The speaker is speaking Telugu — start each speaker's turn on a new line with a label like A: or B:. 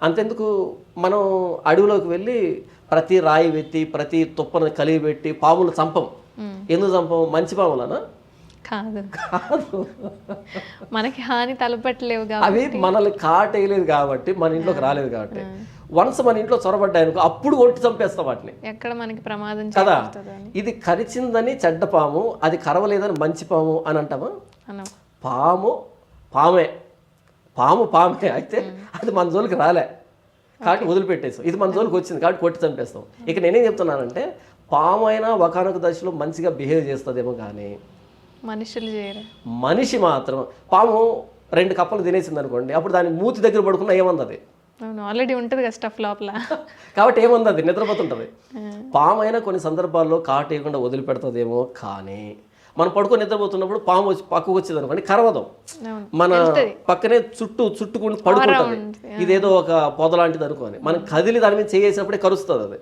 A: అంతెందుకు మనం అడవిలోకి వెళ్ళి ప్రతి రాయి వెత్తి ప్రతి తుప్పను కలిగి పెట్టి పాములు చంపం. ఎందుకు చంపం? మంచి పాములనా?
B: కాదు,
A: కాదు,
B: మనకి హాని తలపెట్టలేవు
A: అవి మనల్ని కాటేయలేదు కాబట్టి, మన ఇంట్లోకి రాలేదు కాబట్టి. వన్స్ మన ఇంట్లో చొరబడ్డాయనుకో అప్పుడు కొట్టి చంపేస్తాం వాటిని
B: ఎక్కడ మనకి ప్రమాదం
A: కదా.
B: చేకూరుతుందని.
A: ఇది కరిచిందని చెడ్డ పాము, అది కరవలేదని మంచి పాము అని అంటామా?
B: అనం.
A: పాము పామే, పాము పామే అయితే అది మన జోలికి రాలే కాబట్టి వదిలిపెట్టేసాం. ఇది మన జోలికి వచ్చింది కాబట్టి కొట్టి చంపేస్తాం. ఇక నేనేం చెప్తున్నానంటే, పాము అయినా ఒకనొక దశలో మంచిగా బిహేవ్ చేస్తుందేమో కానీ
B: మనుషులు చేయరు.
A: మనిషి మాత్రం, పాము 2 కప్పలు తినేసింది అనుకోండి, అప్పుడు దాని మూతి దగ్గర పడుకున్నా ఏమంది?
B: అవును, ఆల్రెడీ ఉంటుంది కదా స్టఫ్ లోపల.
A: కాబట్టి ఏమంది? అది నిద్రపోతుంటుంది. పాము అయినా కొన్ని సందర్భాల్లో కాటేయకుండా వదిలిపెడుతుందేమో కానీ, మనం పడుకొని నిద్రపోతున్నప్పుడు పాము వచ్చి పక్కకు వచ్చేది అనుకోండి, కరవదు. మన పక్కనే చుట్టుకుని పడుకుంటుంది. ఇదేదో ఒక పొద లాంటిది అనుకోని మనం కదిలి దాని మీద చేసినప్పుడే కరుస్తుంది అది.